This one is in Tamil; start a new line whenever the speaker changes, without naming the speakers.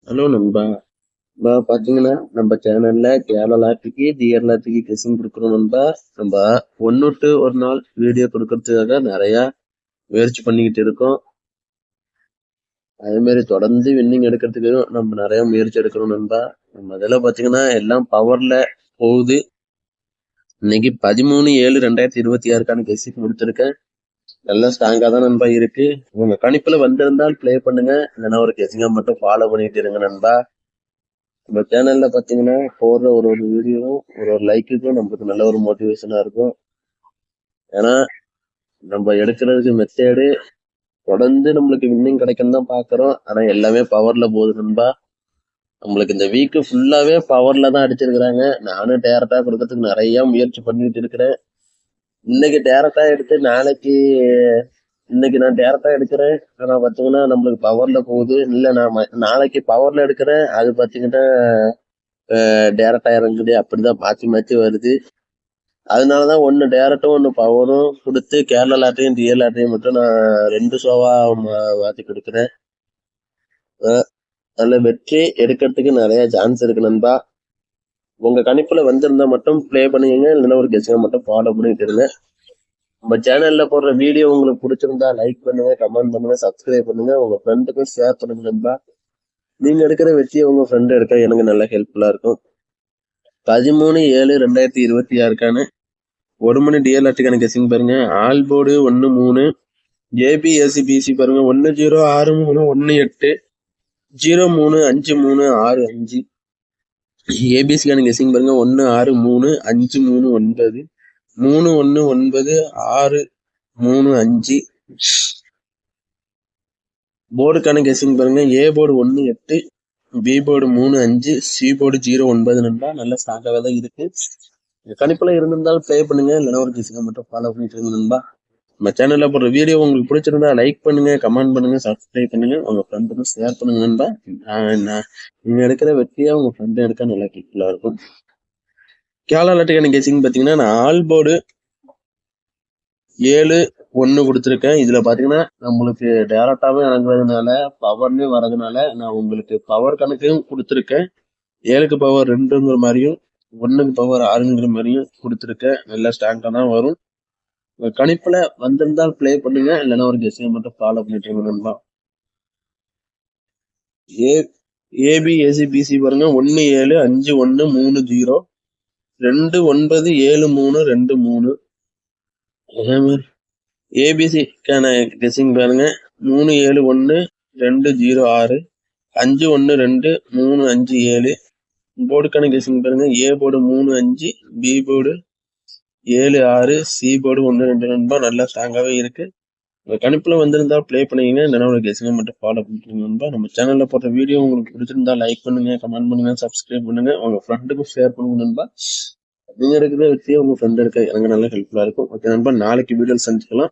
ஹலோ நண்பா. பாத்தீங்கன்னா நம்ம சேனல்ல கேரளாத்துக்கு ஜிஎர்லாத்துக்கு கெஸிங் கொடுக்குறோம் நண்பா. நம்ம ஒன்னுட்டு ஒரு நாள் வீடியோ கொடுக்கறதுக்காக நிறைய முயற்சி பண்ணிக்கிட்டு இருக்கோம். அதே மாதிரி தொடர்ந்து வின்னிங் எடுக்கிறதுக்கு நம்ம நிறைய முயற்சி எடுக்கணும் நண்பா. நம்ம இதெல்லாம் பாத்தீங்கன்னா எல்லாம் பவர்ல போகுது. இன்னைக்கு 13/7/2026 கெஸிங் கொடுத்துருக்கேன். நல்லா ஸ்ட்ராங்கா தான் நண்பா இருக்கு. உங்க கணிப்புல வந்திருந்தால் பிளே பண்ணுங்க, இல்லைன்னா ஒரு கெஸிங்கா மட்டும் ஃபாலோ பண்ணிட்டு இருங்க நண்பா. நம்ம சேனல்ல பாத்தீங்கன்னா போடுற ஒரு ஒரு வீடியோவும் ஒரு ஒரு லைக்குக்கும் நம்மளுக்கு நல்ல ஒரு மோட்டிவேஷனா இருக்கும். ஏன்னா நம்ம எடுக்கிறதுக்கு மெத்தேடு தொடர்ந்து நம்மளுக்கு வின்னிங் கிடைக்கும் தான் பாக்குறோம். ஆனா எல்லாமே பவர்ல போகுது நண்பா. நம்மளுக்கு இந்த வீக்கு ஃபுல்லாவே பவர்ல தான் அடிச்சிருக்கிறாங்க. நானும் டேரக்டா கொடுக்கறதுக்கு நிறைய முயற்சி பண்ணிட்டு இருக்கிறேன். இன்னைக்கு டேரக்டா எடுத்து இன்னைக்கு நான் டேரக்டா எடுக்கிறேன். ஆனா பாத்தீங்கன்னா நம்மளுக்கு பவர்ல போகுது. இல்ல நான் நாளைக்கு பவர்ல எடுக்கிறேன், அது பாத்தீங்கன்னா டேரக்டா இறங்குது. அப்படிதான் மாத்தி மாத்தி வருது. அதனாலதான் ஒன்னு டேரக்டும் ஒன்னு பவரும் கொடுத்து கேரளா லாட்டையும் ரியல் லாட்டையும் மட்டும் நான் 2 ஷோவா மாத்தி கொடுக்குறேன். அதுல வெற்றி எடுக்கிறதுக்கு நிறைய சான்ஸ் இருக்கு நண்பா. உங்க கணிப்புல வந்திருந்தா மட்டும் பிளே பண்ணுவீங்க, இல்லைன்னா ஒரு கெஸ்ஸிங்க மட்டும் ஃபாலோ பண்ணிட்டு இருங்க. நம்ம சேனல்ல போடுற வீடியோ உங்களுக்கு பிடிச்சிருந்தா லைக் பண்ணுங்க, கமெண்ட் பண்ணுங்க, சப்ஸ்கிரைப் பண்ணுங்க, உங்க ஃப்ரெண்டுக்கும் ஷேர் பண்ணுங்க நண்பா. நீங்க எடுக்கிற வெற்றியை உங்க ஃப்ரெண்டு எடுக்க எனக்கு நல்ல ஹெல்ப்ஃபுல்லா இருக்கும். 13/7/2026 1 மணி டிஎல்ஆர்டிக்கான கெஸிங் பாருங்க. ஆல் போர்டு 1-3, ஏபிஎஸ்சிபிசி பாருங்க 106318 035365. ஏபிசிக்கான கெஸிங் பாருங்க 163539 319635. போர்டுக்கான கெஸிங் பாருங்க. A board 18, B board 35, C board 09 நண்பா. நல்ல ஸ்ட்ராங்காக தான் இருக்கு. கணிப்புல இருந்திருந்தாலும் பிளே பண்ணுங்க, இல்லைன்னா ஒரு கெஸிங்க மட்டும் ஃபாலோ பண்ணிட்டு இருங்க நண்பா. நம்ம சேனல்ல போடுற வீடியோ உங்களுக்கு பிடிச்சிருந்தா லைக் பண்ணுங்க, கமெண்ட் பண்ணுங்க, சப்ஸ்கிரைப் பண்ணுங்க, உங்க ஃப்ரெண்டுக்கும் ஷேர் பண்ணுங்க நண்பா. நீங்க எடுக்கிற வெற்றியா உங்க ஃப்ரெண்ட் எடுக்க நல்லா கிளிக்கலா இருக்கும். கேரளா லாட்டுக்கான கெஸிங் பாத்தீங்கன்னா நான் ஆல் போர்டு 7-1 கொடுத்துருக்கேன். இதுல பாத்தீங்கன்னா நம்மளுக்கு டேரக்டாவே இறங்குறதுனால பவர்லயும் வர்றதுனால நான் உங்களுக்கு பவர் கணக்கையும் கொடுத்துருக்கேன். 7க்கு பவர் 2ங்கிற மாதிரியும் 1க்கு பவர் 6ங்கிற மாதிரியும் கொடுத்துருக்கேன். நல்லா ஸ்ட்ராங்கா தான் வரும். கணிப்புல வந்திருந்தால் பிளே பண்ணுங்க, இல்லைன்னா ஒரு கெஸிங்க மட்டும் ஃபாலோ பண்ணிட்டு நண்பா. ஏபிஎஸ்சிபிசி பாருங்க 175130 297323. அதே மாதிரி ஏபிசிக்கான கெஸிங் பாருங்க 371206 512357. போர்டுக்கான கெஸிங் பாருங்க. A board 35, B board 76, C board 12 நண்பா. நல்லா ஸ்ட்ராங்காவே இருக்கு. கணிப்புல வந்திருந்தா பிளே பண்ணீங்க, இல்லைன்னா ஒரு கெஸிங்க மட்டும் ஃபாலோ பண்ணிட்டு நண்பா. நம்ம சேனல்ல போட்ட வீடியோ உங்களுக்கு பிடிச்சிருந்தா லைக் பண்ணுங்க, கமெண்ட் பண்ணுங்க, சப்ஸ்கிரைப் பண்ணுங்க, உங்க ஃப்ரெண்டுக்கும் ஷேர் பண்ணுங்க நண்பா. நீங்க எடுக்கிற வெற்றியை உங்க ஃப்ரெண்ட் எடுக்க எனக்கு நல்ல ஹெல்ப்ஃபுல்லா இருக்கும். ஓகே நண்பா, நாளைக்கு வீடியோ சந்திக்கலாம்.